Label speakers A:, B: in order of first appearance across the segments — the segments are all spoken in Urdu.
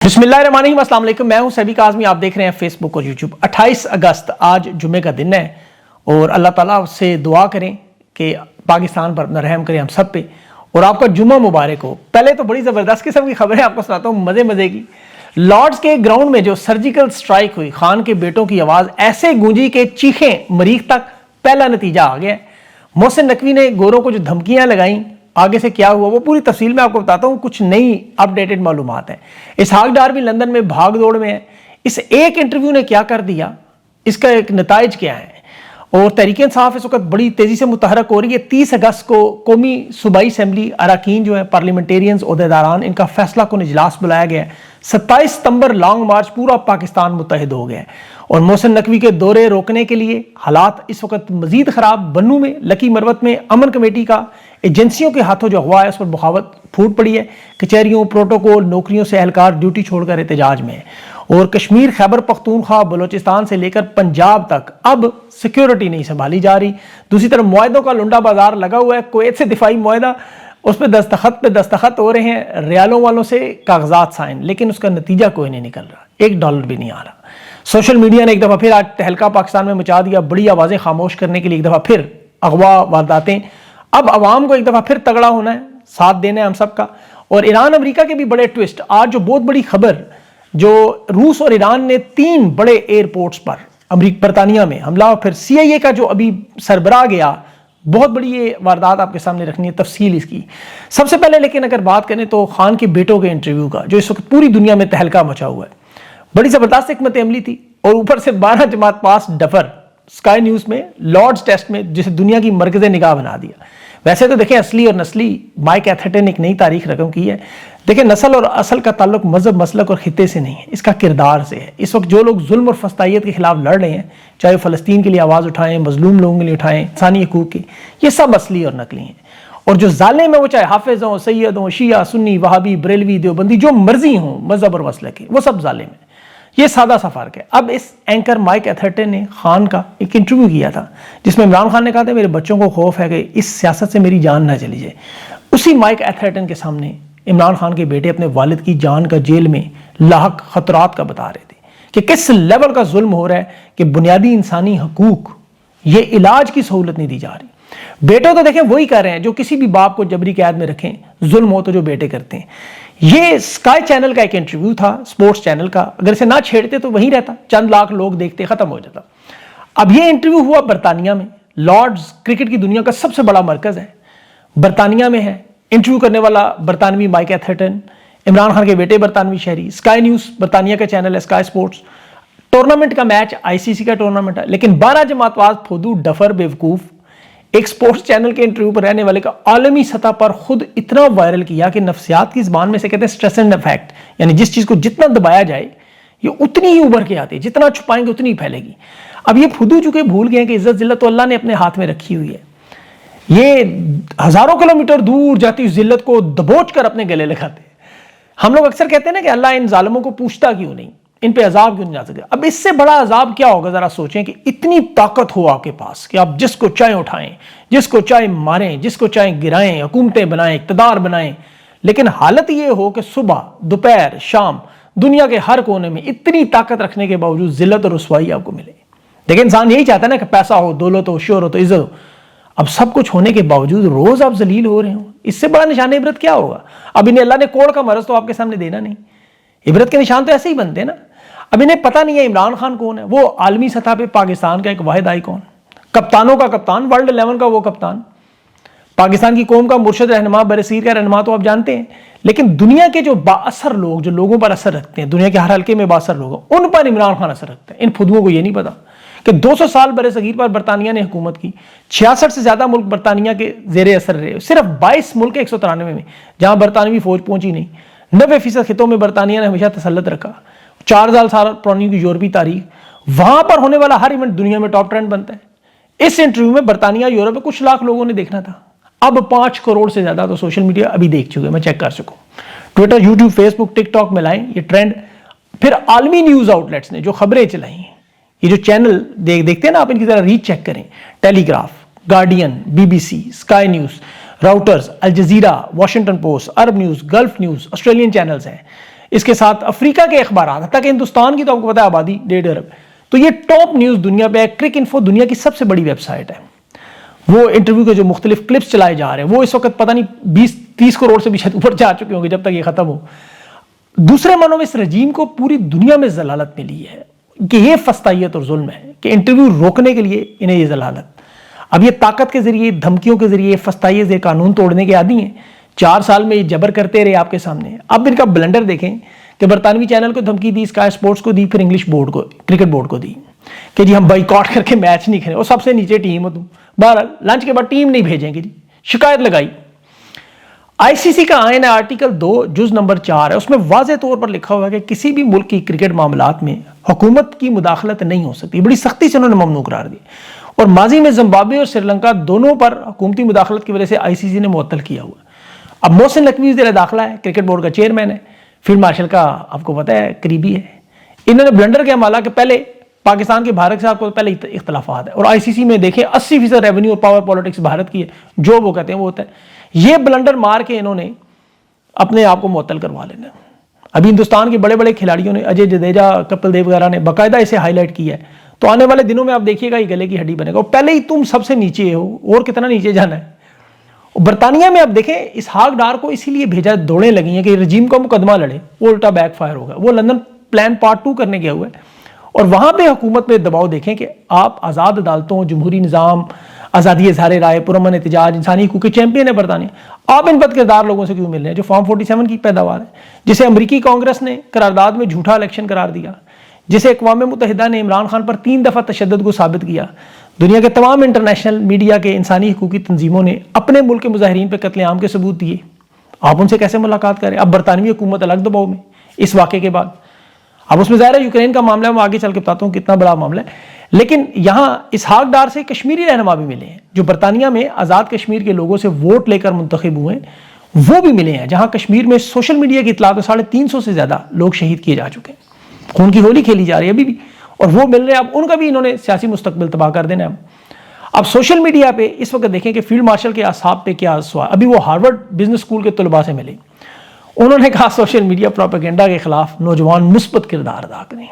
A: بسم اللہ الرحمن الرحیم، السلام علیکم۔ میں ہوں سبی کاظمی، آپ دیکھ رہے ہیں فیس بک اور یوٹیوب۔ 28 اگست آج جمعے کا دن ہے اور اللہ تعالیٰ سے دعا کریں کہ پاکستان پر اپنا رحم کرے ہم سب پہ، اور آپ کا جمعہ مبارک ہو۔ پہلے تو بڑی زبردست قسم کی خبریں آپ کو سناتا ہوں، مزے کی۔ لارڈز کے گراؤنڈ میں جو سرجیکل سٹرائک ہوئی، خان کے بیٹوں کی آواز ایسے گونجی کہ چیخیں مریخ تک، پہلا نتیجہ آ گیا ہے۔ محسن نقوی نے گوروں کو جو دھمکیاں لگائیں، آگے سے کیا ہوا وہ پوری تفصیل میں آپ کو بتاتا ہوں۔ کچھ نئی اپڈیٹڈ معلومات ہیں۔ اسحاق ڈار بھی لندن میں بھاگ دوڑ میں ہے۔ اس ایک انٹرویو نے کیا کر دیا، اس کا ایک نتائج کیا ہے، اور تحریک انصاف اس وقت بڑی تیزی سے متحرک ہو رہی ہے۔ 30 اگست کو قومی صوبائی اسمبلی اراکین جو ہے، پارلیمنٹیرینز، عہدیداران، ان کا فیصلہ کن اجلاس بلایا گیا ہے۔ 27 ستمبر لانگ مارچ، پورا پاکستان متحد ہو گیا ہے۔ اور محسن نقوی کے دورے روکنے کے لیے حالات اس وقت مزید خراب۔ بنو میں، لکی مروت میں امن کمیٹی کا ایجنسیوں کے ہاتھوں جو اغوا ہے، اس پر بغاوت پھوٹ پڑی ہے۔ کچہریوں، پروٹوکول، نوکریوں سے اہلکار ڈیوٹی چھوڑ کر احتجاج میں ہے۔ اور کشمیر، خیبر پختونخوا، بلوچستان سے لے کر پنجاب تک اب سیکیورٹی نہیں سنبھالی جا رہی۔ دوسری طرف معاہدوں کا لنڈا بازار لگا ہوا ہے۔ کویت سے دفاعی معاہدہ، اس پہ دستخط ہو رہے ہیں ریالوں والوں سے، کاغذات سائن، لیکن اس کا نتیجہ کوئی نہیں نکل رہا، $1 بھی نہیں آ رہا۔ سوشل میڈیا نے ایک دفعہ پھر آج تہلکہ پاکستان میں مچا دیا۔ بڑی آوازیں خاموش کرنے کے لیے ایک دفعہ پھر اغوا وارداتیں۔ اب عوام کو ایک دفعہ پھر تگڑا ہونا ہے، ساتھ دینا ہے ہم سب کا۔ اور ایران امریکہ کے بھی بڑے ٹوسٹ۔ آج جو بہت بڑی خبر، جو روس اور ایران نے 3 بڑے ایئرپورٹس پر برطانیہ میں حملہ، اور پھر CIA کا جو ابھی سربراہ گیا، بہت بڑی یہ واردات آپ کے سامنے رکھنی ہے، تفصیل اس کی۔ سب سے پہلے لیکن اگر بات کریں تو خان کے بیٹوں کے انٹرویو کا، جو اس وقت پوری دنیا میں تہلکہ مچا ہوا ہے، بڑی زبردست حکمت عملی تھی۔ اور اوپر سے 12 جماعت پاس ڈفر سکائی نیوز میں لارڈز ٹیسٹ میں، جسے دنیا کی مرکز نگاہ بنا دیا۔ ویسے تو دیکھیں اصلی اور نسلی، مائک ایتھرٹن ایک نئی تاریخ رقم کی ہے۔ دیکھیں نسل اور اصل کا تعلق مذہب، مسلک اور خطے سے نہیں ہے، اس کا کردار سے ہے۔ اس وقت جو لوگ ظلم اور فسطائیت کے خلاف لڑ رہے ہیں، چاہے فلسطین کے لیے آواز اٹھائیں، مظلوم لوگوں کے لیے اٹھائیں، انسانی حقوق کی، یہ سب اصلی اور نقلی ہیں۔ اور جو ظالم ہیں، وہ چاہے حافظ ہوں، سید ہوں، شیعہ، سنی، وہابی، بریلوی، دیوبندی، جو مرضی ہوں مذہب اور مسلک کے، وہ سب ظالم ہیں۔ یہ سادہ سا فرق ہے۔ اب اس اینکر مائک ایتھرٹن نے خان کا ایک انٹرویو کیا تھا، جس میں عمران خان نے کہا تھا میرے بچوں کو خوف ہے کہ اس سیاست سے میری جان نہ چلی جائے۔ اسی مائک ایتھرٹن کے سامنے عمران خان کے بیٹے اپنے والد کی جان کا جیل میں لاحق خطرات کا بتا رہے تھے کہ کس لیول کا ظلم ہو رہا ہے، کہ بنیادی انسانی حقوق، یہ علاج کی سہولت نہیں دی جا رہی۔ بیٹوں تو دیکھیں وہی کر رہے ہیں جو کسی بھی باپ کو جبری قید میں رکھیں، ظلم ہو تو جو بیٹے کرتے ہیں۔ یہ سکائی چینل کا ایک انٹرویو تھا، سپورٹس چینل کا، اگر اسے نہ چھیڑتے تو وہیں رہتا، چند لاکھ لوگ دیکھتے، ختم ہو جاتا۔ اب یہ انٹرویو ہوا برطانیہ میں، لارڈز کرکٹ کی دنیا کا سب سے بڑا مرکز ہے، برطانیہ میں ہے۔ انٹرویو کرنے والا برطانوی مائک ایتھرٹن، عمران خان کے بیٹے برطانوی شہری۔ سکائی نیوز برطانیہ کا چینل ہے، سکائی سپورٹس۔ ٹورنامنٹ کا میچ ICC کا ٹورنامنٹ ہے، لیکن 12 جماعت واز پھودو ڈفر بیوقوف ایک سپورٹس چینل کے انٹرویو پر رہنے والے کا عالمی سطح پر خود اتنا وائرل کیا کہ نفسیات کی زبان میں سے کہتے ہیں سٹریس اینڈ افیکٹ، یعنی جس چیز کو جتنا دبایا جائے یہ اتنی ہی ابھر کے آتی ہے، جتنا چھپائیں گے اتنی ہی پھیلے گی۔ اب یہ پھدو چکے بھول گئے ہیں کہ عزت ذلت تو اللہ نے اپنے ہاتھ میں رکھی ہوئی ہے۔ یہ ہزاروں کلومیٹر دور جاتی ہوئی ذلت کو دبوچ کر اپنے گلے لگاتے ہیں۔ ہم لوگ اکثر کہتے ہیں نا کہ اللہ ان ظالموں کو پوچھتا کیوں نہیں، ان پہ عذاب کیوں نہیں جا سکتا۔ اب اس سے بڑا عذاب کیا ہوگا، ذرا سوچیں کہ اتنی طاقت ہو آپ کے پاس کہ آپ جس کو چاہیں اٹھائیں، جس کو چاہیں ماریں، جس کو چاہیں گرائیں، حکومتیں بنائیں، اقتدار بنائیں، لیکن حالت یہ ہو کہ صبح، دوپہر، شام، دنیا کے ہر کونے میں اتنی طاقت رکھنے کے باوجود ذلت اور رسوائی آپ کو ملے۔ دیکھیں انسان یہی چاہتا ہے نا کہ پیسہ ہو، دولت ہو، شہرت ہو، تو عزت ہو۔ اب سب کچھ ہونے کے باوجود روز آپ ذلیل ہو رہے ہوں، اس سے بڑا نشان عبرت کیا ہوگا؟ اب انہیں اللہ نے کوڑ کا مرض تو آپ کے سامنے دینا نہیں۔ عبرت کے نشان تو ایسے ہی بنتے ہیں نا۔ اب انہیں پتہ نہیں ہے عمران خان کون ہے، وہ عالمی سطح پہ پاکستان کا ایک واحد آئیکن، کپتانوں کا کپتان، ورلڈ 11 کا وہ کپتان، پاکستان کی قوم کا مرشد رہنما، برصغیر کا رہنما تو آپ جانتے ہیں۔ لیکن دنیا کے جو با اثر لوگ، جو لوگوں پر اثر رکھتے ہیں، دنیا کے ہر حلقے میں با اثر لوگ ہیں، ان پر عمران خان اثر رکھتے ہیں۔ ان پھدوؤں کو یہ نہیں پتا کہ 200 سال برصغیر پر برطانیہ نے حکومت کی، 66 سے زیادہ ملک برطانیہ کے زیر اثر رہے، صرف 22 ملک 193 میں جہاں برطانوی فوج پہنچی نہیں۔ 90% خطوں میں برطانیہ نے ہمیشہ تسلط رکھا۔ 4000 سال پرانی یورپی تاریخ، وہاں پر ہونے والا ہر ایونٹ دنیا میں ٹاپ ٹرینڈ بنتا ہے۔ اس انٹرویو میں برطانیہ، یورپ میں کچھ لاکھ لوگوں نے دیکھنا تھا، اب 5 کروڑ سے زیادہ تو سوشل میڈیا ابھی دیکھ چکے، میں چیک کر سکوں۔ ٹویٹر، یوٹیوب، فیس بک، ٹک ٹاک میں لائیں یہ ٹرینڈ۔ پھر عالمی نیوز آؤٹ لیٹس نے جو خبریں چلائی ہیں، یہ جو چینل دیکھتے ہیں نا آپ، ان کی ذرا ریچ چیک کریں۔ Telegraph, Guardian, BBC، sky news, Reuters, Al Jazeera, Washington Post, Arab news, Gulf news, Australian channels ہیں۔ اس کے ساتھ افریقہ کے اخبارات، حتیٰ کہ ہندوستان کی تو آپ کو پتا ہے آبادی 1.5 ارب، تو یہ ٹاپ نیوز دنیا پہ ہے۔ کرک انفو دنیا کی سب سے بڑی ویب سائٹ ہے، وہ انٹرویو کے جو مختلف کلپس چلائے جا رہے ہیں وہ اس وقت پتہ نہیں 20-30 کروڑ سے بھی شاید اوپر جا چکے ہوں گے جب تک یہ ختم ہو۔ دوسرے معنوں میں اس رجیم کو پوری دنیا میں ضلالت ملی ہے کہ یہ فسطائیت اور ظلم ہے کہ انٹرویو روکنے کے لیے انہیں یہ ضلالت، اب یہ طاقت کے ذریعے، دھمکیوں کے ذریعے، فسطائیت، یہ قانون توڑنے کے عادی ہیں۔ 4 سال میں یہ جبر کرتے رہے آپ کے سامنے۔ اب ان کا بلنڈر دیکھیں کہ برطانوی چینل کو دھمکی دی، اسکائی سپورٹس کو دی، پھر انگلش بورڈ کو، کرکٹ بورڈ کو دی کہ جی ہم بائیکاٹ کر کے میچ نہیں کھیلیں، اور سب سے نیچے ٹیم ہو تم، بہرحال لنچ کے بعد ٹیم نہیں بھیجیں گے جی، شکایت لگائی۔ آئی سی سی کا آئین ہے، آرٹیکل 2 جز نمبر 4 ہے، اس میں واضح طور پر لکھا ہوا ہے کہ کسی بھی ملک کی کرکٹ معاملات میں حکومت کی مداخلت نہیں ہو سکتی۔ بڑی سختی سے انہوں نے ممنوع قرار دی، اور ماضی میں زمبابوے اور سری لنکا دونوں پر حکومتی مداخلت کی وجہ سے آئی سی سی نے معطل کیا ہوا۔ اب محسن نقوی زیر داخلہ ہے، کرکٹ بورڈ کا چیئرمین ہے، فیلڈ مارشل کا آپ کو پتہ ہے قریبی ہے۔ انہوں نے بلنڈر کیا مالا کہ پہلے پاکستان کے بھارت کے ساتھ کو پہلے اختلافات ہے، اور آئی سی سی میں دیکھیں 80% ریونیو اور پاور پالیٹکس بھارت کی ہے، جو وہ کہتے ہیں وہ ہوتا ہے۔ یہ بلنڈر مار کے انہوں نے اپنے آپ کو معطل کروا لینا۔ ابھی ہندوستان کے بڑے بڑے کھلاڑیوں نے، اجے جڈیجا، کپل دیو وغیرہ نے باقاعدہ اسے ہائی لائٹ کیا ہے، تو آنے والے دنوں میں آپ دیکھیے گا یہ گلے کی ہڈی بنے گا، اور پہلے ہی تم سب سے نیچے ہو، اور کتنا نیچے جانا ہے۔ برطانیہ میں آپ دیکھیں اسحاق ڈار کو اسی لیے بھیجا، دوڑیں لگی ہیں کہ رجیم کا مقدمہ لڑے، وہ الٹا بیک فائر ہوگا، وہ لندن پلان پارٹ 2 کرنے گیا ہوا ہے، اور وہاں پہ حکومت میں دباؤ دیکھیں کہ آپ آزاد عدالتوں، جمہوری نظام، آزادی اظہار رائے، پرامن احتجاج، انسانی حقوق کے چیمپئن ہے برطانیہ، آپ ان بد کردار لوگوں سے کیوں مل رہے ہیں جو فارم 47 کی پیداوار ہے، جسے امریکی کانگریس نے قرارداد میں جھوٹا الیکشن قرار دیا، جسے اقوام متحدہ نے عمران خان پر 3 دفعہ تشدد کو ثابت کیا۔ دنیا کے تمام انٹرنیشنل میڈیا کے انسانی حقوقی تنظیموں نے اپنے ملک کے مظاہرین پہ قتل عام کے ثبوت دیے، آپ ان سے کیسے ملاقات کریں؟ اب برطانوی حکومت الگ دباؤ میں اس واقعے کے بعد۔ اب اس میں ظاہر ہے یوکرین کا معاملہ ہے، میں آگے چل کے بتاتا ہوں کتنا بڑا معاملہ ہے، لیکن یہاں اسحاق ڈار سے کشمیری رہنما بھی ملے ہیں جو برطانیہ میں آزاد کشمیر کے لوگوں سے ووٹ لے کر منتخب ہوئے ہیں، وہ بھی ملے ہیں جہاں کشمیر میں سوشل میڈیا کی اطلاع 350 سے زیادہ لوگ شہید کیے جا چکے ہیں، خون کی ہولی کھیلی جا رہی ہے ابھی بھی، اور وہ مل رہے ہیں۔ اب ان کا بھی انہوں نے سیاسی مستقبل تباہ کر دینا ہے۔ اب سوشل میڈیا پہ اس وقت دیکھیں کہ فیلڈ مارشل کے اصحاب پہ کیا سوال، ابھی وہ ہارورڈ بزنس اسکول کے طلباء سے ملے، انہوں نے کہا سوشل میڈیا پروپیگنڈا کے خلاف نوجوان مثبت کردار ادا کریں۔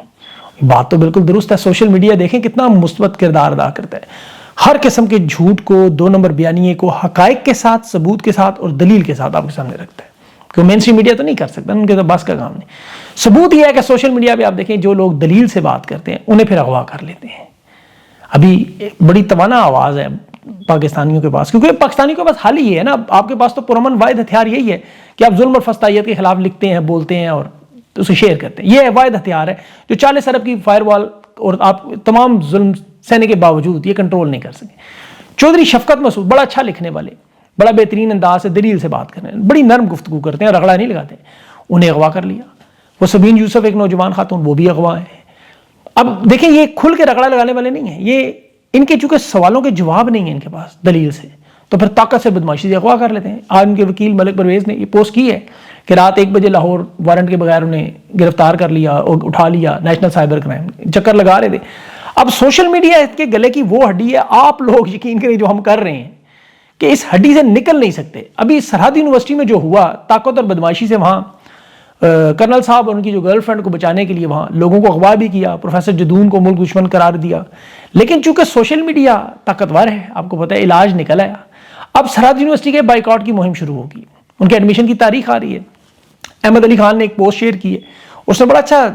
A: بات تو بالکل درست ہے، سوشل میڈیا دیکھیں کتنا مثبت کردار ادا کرتا ہے، ہر قسم کے جھوٹ کو، 2 نمبر بیانیے کو حقائق کے ساتھ، ثبوت کے ساتھ اور دلیل کے ساتھ آپ کے سامنے رکھتا ہے، کہ مین اسٹریم میڈیا تو نہیں کر سکتا، ان کے تو بس کا کام نہیں۔ ثبوت یہ ہے کہ سوشل میڈیا پہ آپ دیکھیں جو لوگ دلیل سے بات کرتے ہیں انہیں پھر اغوا کر لیتے ہیں۔ ابھی بڑی توانا آواز ہے پاکستانیوں کے پاس، کیونکہ پاکستانیوں کے پاس حل ہی ہے نا، آپ کے پاس تو پرامن واحد ہتھیار یہی ہے کہ آپ ظلم اور فسطائیت کے خلاف لکھتے ہیں، بولتے ہیں اور اسے شیئر کرتے ہیں، یہ واحد ہتھیار ہے جو 40 ارب کی فائر وال اور آپ تمام ظلم سہنے کے باوجود یہ کنٹرول نہیں کر سکے۔ چودھری شفقت مسعود بڑا اچھا لکھنے والے، بڑا بہترین انداز سے دلیل سے بات کرتے ہیں، بڑی نرم گفتگو کرتے ہیں، رگڑا نہیں لگاتے، انہیں اغوا کر لیا۔ وہ سبین یوسف ایک نوجوان خاتون، وہ بھی اغوا ہے۔ اب دیکھیں یہ کھل کے رگڑا لگانے والے نہیں ہیں، یہ ان کے چونکہ سوالوں کے جواب نہیں ہیں ان کے پاس دلیل سے، تو پھر طاقت سے بدماشی سے اغوا کر لیتے ہیں۔ آج ان کے وکیل ملک پرویز نے یہ پوسٹ کی ہے کہ رات 1 بجے لاہور وارنٹ کے بغیر انہیں گرفتار کر لیا اور اٹھا لیا، نیشنل سائبر کرائم چکر لگا رہے تھے۔ اب سوشل میڈیا کے گلے کی وہ ہڈی ہے، آپ لوگ یقین کریں جو ہم کر رہے ہیں کہ اس ہڈی سے نکل نہیں سکتے۔ ابھی سرحد یونیورسٹی میں جو ہوا طاقت اور بدماشی سے، وہاں کرنل صاحب اور ان کی جو گرل فرینڈ کو بچانے کے لیے وہاں لوگوں کو اغوا بھی کیا، پروفیسر جدون کو ملک دشمن قرار دیا، لیکن چونکہ سوشل میڈیا طاقتور ہے، آپ کو پتہ ہے علاج نکل آیا۔ اب سرحد یونیورسٹی کے بائیکاٹ کی مہم شروع ہوگی، ان کے ایڈمیشن کی تاریخ آ رہی ہے۔ احمد علی خان نے ایک پوسٹ شیئر کی ہے، اس نے بڑا اچھا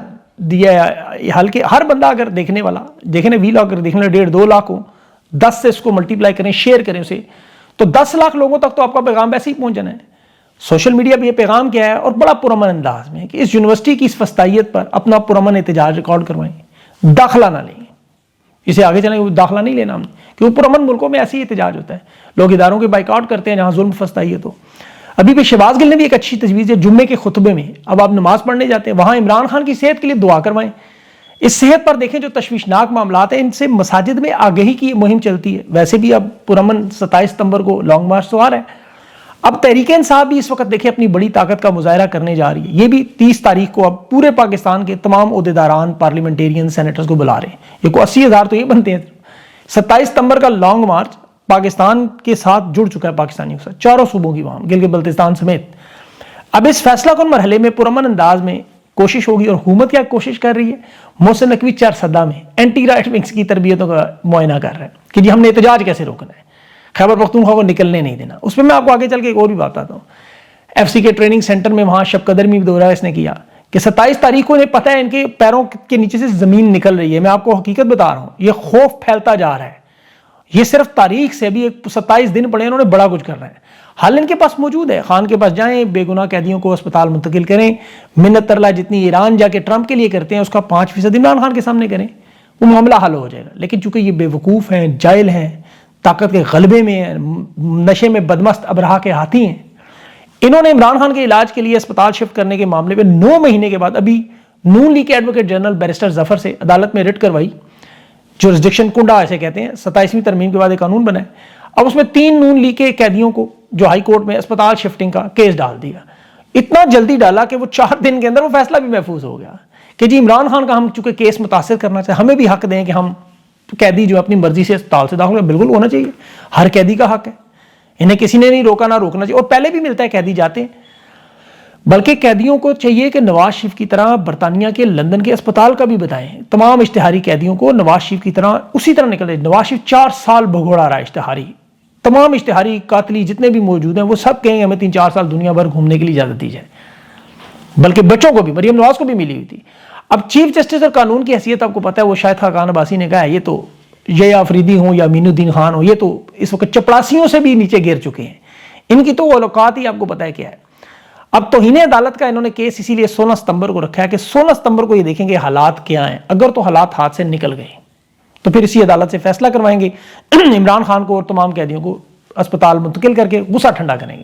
A: دیا ہے حل کہ ہر بندہ اگر دیکھنے والا دیکھنے وی لاگ اگر دیکھنے 1.5-2 لاکھ ہو، 10 سے اس کو ملٹیپلائی کریں، شیئر کریں اسے، تو 10 لاکھ لوگوں تک تو آپ کا پیغام ویسے ہی پہنچ جانا ہے۔ سوشل میڈیا پہ یہ پیغام کیا ہے، اور بڑا پرامن انداز میں کہ اس یونیورسٹی کی اس فسطائیت پر اپنا پرامن احتجاج ریکارڈ کروائیں، داخلہ نہ لیں، اسے آگے چلیں داخلہ نہیں لینا ہم نے، کیونکہ پرامن ملکوں میں ایسے ہی احتجاج ہوتا ہے، لوگ اداروں کے بائیکاٹ کرتے ہیں جہاں ظلم فسطائیت ہو۔ ابھی بھی شہباز گل نے بھی ایک اچھی تجویز ہے جمعے کے خطبے میں، اب آپ نماز پڑھنے جاتے ہیں وہاں عمران خان کی صحت کے لیے دعا کروائیں۔ اس صحت پر دیکھیں جو تشویشناک معاملات ہیں ان سے مساجد میں آگہی کی مہم چلتی ہے، ویسے بھی اب پرامن 27 ستمبر کو لانگ مارچ تو آ رہا ہے۔ اب تحریک انصاف بھی اس وقت دیکھیں اپنی بڑی طاقت کا مظاہرہ کرنے جا رہی ہے، یہ بھی 30 تاریخ کو اب پورے پاکستان کے تمام عہدیداران، پارلیمنٹیرین، سینیٹرز کو بلا رہے ہیں، یہ کو 80,000 تو یہ بنتے ہیں۔ 27 ستمبر کا لانگ مارچ پاکستان کے ساتھ جڑ چکا ہے، پاکستانیوں کے ساتھ، چاروں صوبوں کی، وہاں گلگت بلتستان سمیت۔ اب اس فیصلہ کن مرحلے میں پرامن انداز میں کوشش ہوگی اور حکومت کیا کوشش کر رہی ہے, محسن نقوی چارسدہ میں اینٹی رائٹ ونگز کی تربیتوں کا معائنہ کر رہے ہیں کہ جی ہم نے احتجاج کیسے روکنا ہے, خیبر پختونخوا کو نکلنے نہیں دینا. اس پہ میں آپ کو آگے چل کے ایک اور بھی بات بتاتا ہوں. ایف سی کے ٹریننگ سینٹر میں وہاں شب قدر میں بھی دورہ اس نے کیا کہ 27 تاریخ کو انہیں پتہ ہے ان کے پیروں کے نیچے سے زمین نکل رہی ہے. میں آپ کو حقیقت بتا رہا ہوں, یہ خوف پھیلتا جا رہا ہے. یہ صرف تاریخ سے ابھی 27 دن پڑے, انہوں نے بڑا کچھ کر رہے ہیں. حل ان کے پاس موجود ہے, خان کے پاس جائیں, بے گناہ قیدیوں کو اسپتال منتقل کریں, منت ترلا جتنی ایران جا کے ٹرمپ کے لیے کرتے ہیں اس کا 5% عمران خان کے سامنے کریں, وہ معاملہ حل ہو جائے گا. لیکن چونکہ یہ بے وقوف ہیں, جاہل ہیں, طاقت کے غلبے میں ہیں, نشے میں بدمست ابرہا کے ہاتھی ہیں, انہوں نے عمران خان کے علاج کے لیے اسپتال شفٹ کرنے کے معاملے میں 9 مہینے کے بعد ابھی نون لیگ کے ایڈوکیٹ جنرل بیرسٹر ظفر سے عدالت میں رٹ کروائی. جورسڈکشن کنڈا ایسے کہتے ہیں, 27ویں ترمیم کے بعد ایک قانون بنا ہے. اب اس میں 3 نون لیگ کے قیدیوں کو جو ہائی کورٹ میں اسپتال شفٹنگ کا کیس ڈال دیا. اتنا جلدی ڈالا کہ وہ 4 دن کے اندر وہ فیصلہ بھی محفوظ ہو گیا کہ جی عمران خان کا ہم چونکہ کیس متاثر کرنا چاہے, ہمیں بھی حق دیں کہ ہم قیدی جو اپنی مرضی سے اسپتال سے داخل, بالکل ہونا چاہیے, ہر قیدی کا حق ہے, انہیں کسی نے نہیں روکا نہ روکنا چاہیے. اور پہلے بھی ملتا ہے قیدی جاتے ہیں, بلکہ قیدیوں کو چاہیے کہ نواز شریف کی طرح برطانیہ کے لندن کے اسپتال کا بھی بتائیں. تمام اشتہاری قیدیوں کو نواز شریف کی طرح اسی طرح نکلے. نواز شریف 4 سال بھگوڑا رہا ہے اشتہاری, تمام اشتہاری قاتلی جتنے بھی موجود ہیں وہ سب کہیں ہمیں 3-4 سال دنیا بھر گھومنے کے لیے اجازت دی جائے. بلکہ بچوں کو بھی, مریم نواز کو بھی ملی ہوئی تھی. اب چیف جسٹس اور قانون کی حیثیت آپ کو پتہ ہے, وہ شاہد خاقان عباسی نے کہا ہے, یہ تو یہ آفریدی ہوں یا امین الدین خان ہوں, یہ تو اس وقت چپڑاسیوں سے بھی نیچے گر چکے ہیں, ان کی تو اوقات ہی آپ کو پتہ ہے کیا ہے. اب توہین عدالت کا انہوں نے کیس اسی لیے 16 ستمبر کو رکھا ہے کہ 16 ستمبر کو یہ دیکھیں گے حالات کیا ہیں. اگر تو حالات ہاتھ سے نکل گئے تو پھر اسی عدالت سے فیصلہ کروائیں گے, عمران خان کو اور تمام قیدیوں کو اسپتال منتقل کر کے غصہ ٹھنڈا کریں گے.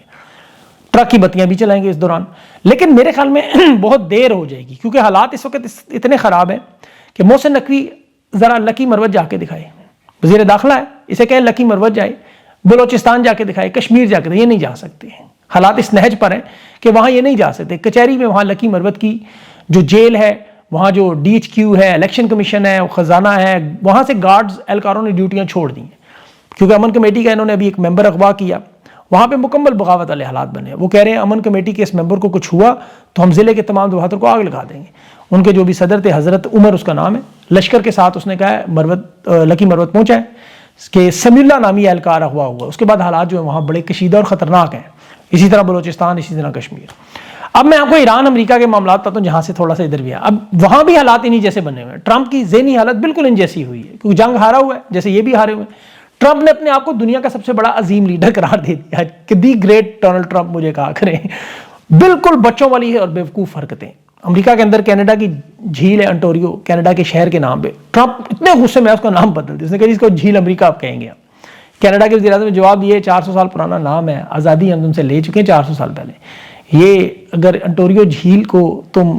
A: ٹرک کی بتیاں بھی چلائیں گے اس دوران. لیکن میرے خیال میں بہت دیر ہو جائے گی کیونکہ حالات اس وقت اتنے خراب ہیں کہ محسن نقوی ذرا لکی مروت جا کے دکھائے, وزیر داخلہ ہے, اسے کہیں لکی مروت جائے, بلوچستان جا کے دکھائے, کشمیر جا کے, یہ نہیں جا سکتے ہیں. حالات اس نہج پر ہیں کہ وہاں یہ نہیں جا سکتے. کچہری میں وہاں لکی مروت کی جو جیل ہے, وہاں جو ڈی ایچ کیو ہے, الیکشن کمیشن ہے, خزانہ ہے, وہاں سے گارڈز اہلکاروں نے ڈیوٹیاں چھوڑ دی ہیں کیونکہ امن کمیٹی کا انہوں نے ابھی ایک ممبر اغوا کیا. وہاں پہ مکمل بغاوت والے حالات بنے. وہ کہہ رہے ہیں امن کمیٹی کے اس ممبر کو کچھ ہوا تو ہم ضلع کے تمام دفاتر کو آگ لگا دیں گے. ان کے جو بھی صدر تھے حضرت عمر اس کا نام ہے, لشکر کے ساتھ اس نے کہا ہے لکی مروت پہنچا ہے کہ سمیع اللہ نامی اہلکار اغوا ہوا. اس کے بعد حالات جو ہیں وہاں بڑے کشیدہ اور خطرناک ہیں. اسی طرح بلوچستان, اسی طرح کشمیر. اب میں آپ کو ایران امریکہ کے معاملات بتاتا ہوں جہاں سے تھوڑا سا ادھر بھی ہے. اب وہاں بھی حالات انہی جیسے بنے ہوئے ہیں. ٹرمپ کی ذہنی حالت بالکل ان جیسی ہوئی ہے کیونکہ جنگ ہارا ہوا ہے جیسے یہ بھی ہارے ہوئے ہیں. ٹرمپ نے اپنے آپ کو دنیا کا سب سے بڑا عظیم لیڈر قرار دے دیا کہ دی گریٹ ڈونلڈ ٹرمپ مجھے کہا کریں. بالکل بچوں والی ہے اور بیوقوف حرکتیں. امریکہ کے اندر کینیڈا کی جھیل ہے انٹوریو, کینیڈا کے شہر کے نام پہ ٹرمپ اتنے غصے میں اس کا نام بدل دیا. اس نے کہا اس کو جھیل امریکہ آپ کہیں گے. کینیڈا کے وزیر اعظم نے جواب دیے 400 سال پرانا نام ہے, آزادی ہم تم سے لے چکے ہیں 400 سال پہلے. یہ اگر انٹوریو جھیل کو تم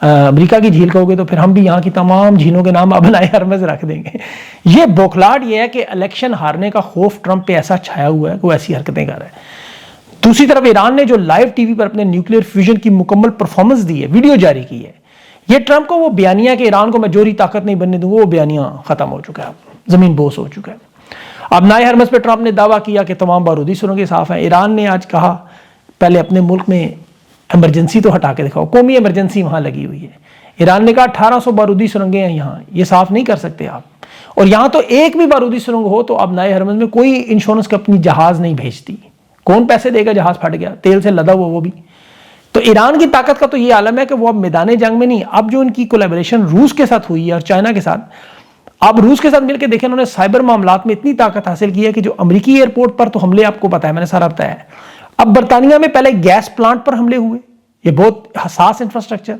A: امریکہ کی جھیل کہو گے تو پھر ہم بھی یہاں کی تمام جھیلوں کے نام ابنائے ہرمز رکھ دیں گے. یہ بوکھلاٹ یہ ہے کہ الیکشن ہارنے کا خوف ٹرمپ پہ ایسا چھایا ہوا ہے کہ وہ ایسی حرکتیں کر رہا ہے. دوسری طرف ایران نے جو لائیو ٹی وی پر اپنے نیوکلیئر فیوژن کی مکمل پرفارمنس دی ہے, ویڈیو جاری کی ہے, یہ ٹرمپ کو وہ بیانیہ کہ ایران کو میں جوہری طاقت نہیں بننے دوں گا, وہ بیانیہ ختم ہو چکا ہے, زمین بوس ہو چکا ہے. اب نائے ہرمز پہ ٹرمپ نے دعویٰ کیا کہ تمام بارودی سرنگیں صاف ہیں. ایران نے آج کہا پہلے اپنے ملک میں ایمرجنسی تو ہٹا کے دکھاؤ, قومی ایمرجنسی وہاں لگی ہوئی ہے. ایران نے کہا 1800 بارودی سرنگیں ہیں یہاں, یہ صاف نہیں کر سکتے آپ, اور یہاں تو ایک بھی بارودی سرنگ ہو تو اب نائے ہرمز میں کوئی انشورنس کمپنی جہاز نہیں بھیجتی. کون پیسے دے گا, جہاز پھٹ گیا, تیل سے لدا ہوا وہ بھی. تو ایران کی طاقت کا تو یہ عالم ہے کہ وہ اب میدان جنگ میں نہیں, اب جو ان کی کولیبریشن روس کے ساتھ ہوئی ہے اور چائنا کے ساتھ, اب روس کے ساتھ مل کے دیکھیں انہوں نے سائبر معاملات میں اتنی طاقت حاصل کی ہے کہ جو امریکی ایئرپورٹ پر تو حملے آپ کو پتا ہے, میں نے سارا بتایا ہے. اب برطانیہ میں پہلے گیس پلانٹ پر حملے ہوئے, یہ بہت حساس انفراسٹرکچر,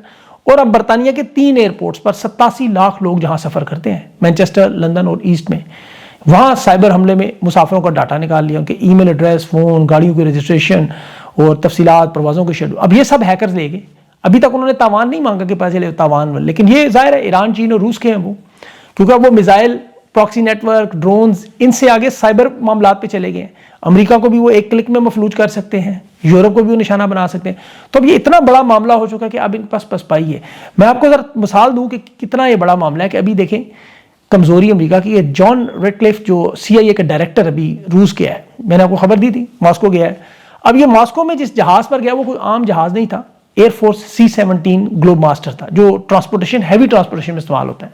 A: اور اب برطانیہ کے 3 ایئرپورٹس پر 87 لاکھ لوگ جہاں سفر کرتے ہیں, مینچسٹر, لندن اور ایسٹ میں, وہاں سائبر حملے میں مسافروں کا ڈاٹا نکال لیا, ان کے ای میل ایڈریس, فون, گاڑیوں کی رجسٹریشن اور تفصیلات, پروازوں کے شیڈول. اب یہ سب ہیکرز لے گئے. ابھی تک انہوں نے تاوان نہیں مانگا کہ پیسے لے تاوان, لیکن یہ ظاہر ہے ایران, چین اور روس کے ہیں وہ, کیونکہ اب وہ missile, proxy network, drones, ان سے آگے سائبر معاملات پہ چلے گئے ہیں. امریکہ کو بھی وہ ایک کلک میں مفلوج کر سکتے ہیں, یورپ کو بھی وہ نشانہ بنا سکتے ہیں. تو اب یہ اتنا بڑا معاملہ ہو چکا ہے کہ اب ان پاس پسپائی ہے. میں آپ کو ذرا مثال دوں کہ کتنا یہ بڑا معاملہ ہے کہ ابھی دیکھیں کمزوری امریکہ کی ہے. جان ریڈکلف جو CIA کا ڈائریکٹر ابھی روس کے ہے, میں نے آپ کو خبر دی تھی, ماسکو گیا ہے. اب یہ ماسکو میں جس جہاز پر گیا وہ کوئی عام جہاز نہیں تھا, air force C-17 Globe master تھا جو ہیوی ٹرانسپورٹیشن میں استعمال ہوتا ہے,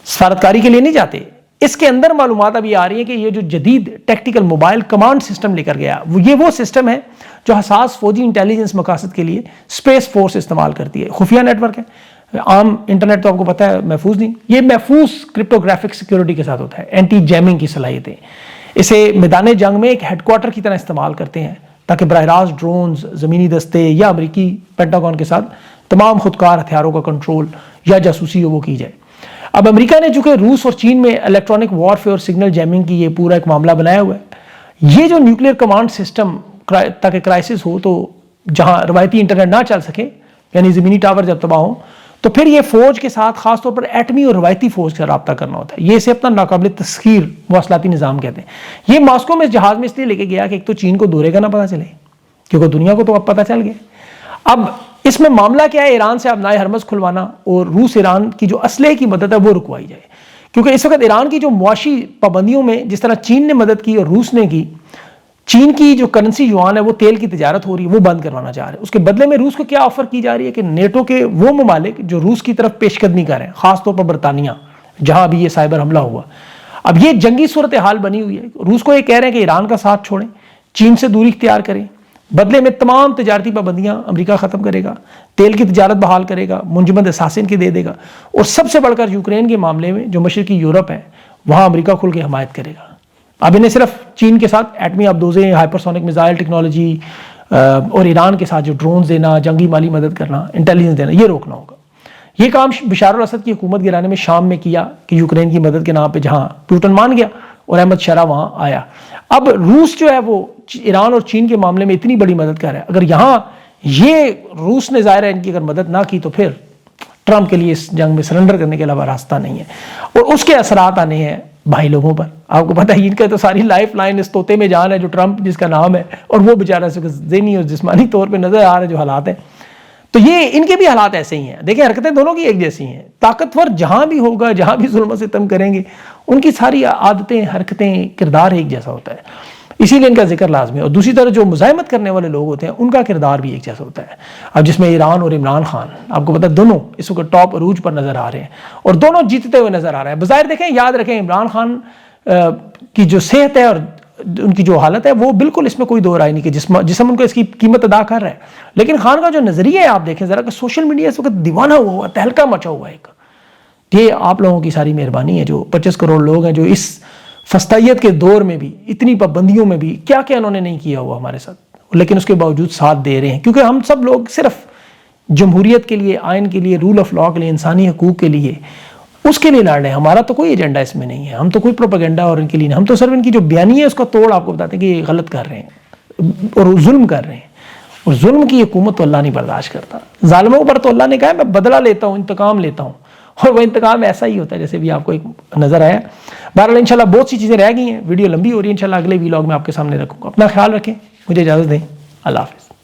A: سفارتکاری کے لیے نہیں جاتے. اس کے اندر معلومات ابھی آ رہی ہیں کہ یہ جو جدید ٹیکٹیکل موبائل کمانڈ سسٹم لے کر گیا, یہ وہ سسٹم ہے جو حساس فوجی انٹیلیجنس مقاصد کے لیے اسپیس فورس استعمال کرتی ہے. خفیہ نیٹ ورک ہے, عام انٹرنیٹ تو آپ کو پتہ ہے محفوظ نہیں, یہ محفوظ کرپٹوگرافک سیکیورٹی کے ساتھ ہوتا ہے, اینٹی جیمنگ کی صلاحیتیں. اسے میدان جنگ میں ایک ہیڈ کوارٹر کی طرح استعمال کرتے ہیں تاکہ براہ راست ڈرونز, زمینی دستے یا امریکی پینٹاگون کے ساتھ تمام خودکار ہتھیاروں کا کنٹرول یا جاسوسی وہ کی جائے. اب امریکہ نے چونکہ روس اور چین میں الیکٹرانک وارفیئر اور سگنل جیمنگ کی یہ پورا ایک معاملہ بنایا ہوا ہے, یہ جو نیوکلیر کمانڈ سسٹم تاکہ کرائسس ہو تو جہاں روایتی انٹرنیٹ نہ چل سکے, یعنی زمینی ٹاور جب تباہ ہوں, تو پھر یہ فوج کے ساتھ خاص طور پر ایٹمی اور روایتی فوج کا رابطہ کرنا ہوتا ہے. یہ اسے اپنا ناقابل تسخیر مواصلاتی نظام کہتے ہیں. یہ ماسکو میں اس جہاز میں اس لیے لے کے گیا کہ ایک تو چین کو دورے کا نہ پتہ چلے, کیونکہ دنیا کو تو اب پتہ چل گیا. اب اس میں معاملہ کیا ہے, ایران سے ابنائے ہرمز کھلوانا اور روس ایران کی جو اسلحے کی مدد ہے وہ رکوائی جائے, کیونکہ اس وقت ایران کی جو معاشی پابندیوں میں جس طرح چین نے مدد کی اور روس نے کی, چین کی جو کرنسی یوان ہے وہ تیل کی تجارت ہو رہی ہے وہ بند کروانا چاہ رہے ہیں. اس کے بدلے میں روس کو کیا آفر کی جا رہی ہے کہ نیٹو کے وہ ممالک جو روس کی طرف پیش قدمی کر رہے ہیں, خاص طور پر برطانیہ جہاں ابھی یہ سائبر حملہ ہوا, اب یہ جنگی صورتحال بنی ہوئی ہے. روس کو یہ کہہ رہے ہیں کہ ایران کا ساتھ چھوڑیں, چین سے دوری اختیار کریں, بدلے میں تمام تجارتی پابندیاں امریکہ ختم کرے گا, تیل کی تجارت بحال کرے گا, منجمد اثاثے کی دے دے گا, اور سب سے بڑھ کر یوکرین کے معاملے میں جو مشرقی یورپ ہے وہاں امریکہ کھل کے حمایت کرے گا. اب انہیں صرف چین کے ساتھ ایٹمی آبدوزیں, ہائپرسونک میزائل ٹیکنالوجی اور ایران کے ساتھ جو ڈرونز دینا, جنگی مالی مدد کرنا, انٹیلیجنس دینا, یہ روکنا ہوگا. یہ کام بشار الاسد کی حکومت گرانے میں شام میں کیا کہ یوکرین کی مدد کے نام پہ, جہاں پوٹن مان گیا اور احمد شرح وہاں آیا. اب روس جو ہے وہ ایران اور چین کے معاملے میں اتنی بڑی مدد کر رہا ہے, اگر یہاں یہ روس نے ظاہر ہے ان کی اگر مدد نہ کی تو پھر ٹرمپ کے لیے اس جنگ میں سرنڈر کرنے کے علاوہ راستہ نہیں ہے, اور اس کے اثرات آنے ہیں بھائی لوگوں پر. آپ کو پتہ ہے ان کا تو ساری لائف لائن اس طوطے میں جان ہے جو ٹرمپ جس کا نام ہے, اور وہ بیچارہ ذہنی اور جسمانی طور پہ نظر آ رہے جو حالات ہیں. تو یہ ان کے بھی حالات ایسے ہی ہیں. دیکھیں حرکتیں دونوں کی ایک جیسی ہیں. طاقتور جہاں بھی ہوگا, جہاں بھی ظلم و ستم کریں گے, ان کی ساری عادتیں, حرکتیں, کردار ایک جیسا ہوتا ہے. اسی لیے ان کا ذکر لازمی ہے. اور دوسری طرف جو مزاحمت کرنے والے لوگ ہوتے ہیں ان کا کردار بھی ایک جیسا ہوتا ہے. اب جس میں ایران اور عمران خان, آپ کو پتہ ہے دونوں اس وقت ٹاپ عروج پر نظر آ رہے ہیں اور دونوں جیتتے ہوئے نظر آ رہے ہیں. بظاہر دیکھیں, یاد رکھیں, عمران خان کی جو صحت ہے اور ان کی جو حالت ہے وہ بالکل اس میں کوئی دو رائے نہیں کہ جسم ان کو اس کی قیمت ادا کر رہا ہے, لیکن خان کا جو نظریہ ہے آپ دیکھیں ذرا کہ سوشل میڈیا اس وقت دیوانہ ہوا, تہلکہ مچا ہوا ہے. یہ آپ لوگوں کی ساری مہربانی ہے جو 25 کروڑ لوگ ہیں جو اس فسطائیت کے دور میں بھی, اتنی پابندیوں میں بھی کیا کیا انہوں نے نہیں کیا ہوا ہمارے ساتھ, لیکن اس کے باوجود ساتھ دے رہے ہیں. کیونکہ ہم سب لوگ صرف جمہوریت کے لیے, آئین کے لیے, رول آف لا کے لیے, انسانی حقوق کے لیے, اس کے لیے لڑ رہے ہیں. ہمارا تو کوئی ایجنڈا اس میں نہیں ہے, ہم تو کوئی پروپیگنڈا اور ان کے لیے نہیں, ہم تو صرف ان کی جو بیانی ہے اس کا توڑ آپ کو بتاتے ہیں کہ یہ غلط کر رہے ہیں اور ظلم کر رہے ہیں. اور ظلم کی حکومت تو اللہ نہیں برداشت کرتا. ظالموں پر تو اللہ نے کہا میں بدلہ لیتا ہوں, انتقام لیتا ہوں, اور وہ انتقام ایسا ہی ہوتا ہے جیسے بھی آپ کو ایک نظر آیا. بہرحال انشاءاللہ بہت سی چیزیں رہ گئی ہیں, ویڈیو لمبی ہو رہی ہے, انشاءاللہ اگلے ویلاگ میں آپ کے سامنے رکھوں گا. اپنا خیال رکھیں, مجھے اجازت دیں, اللہ حافظ.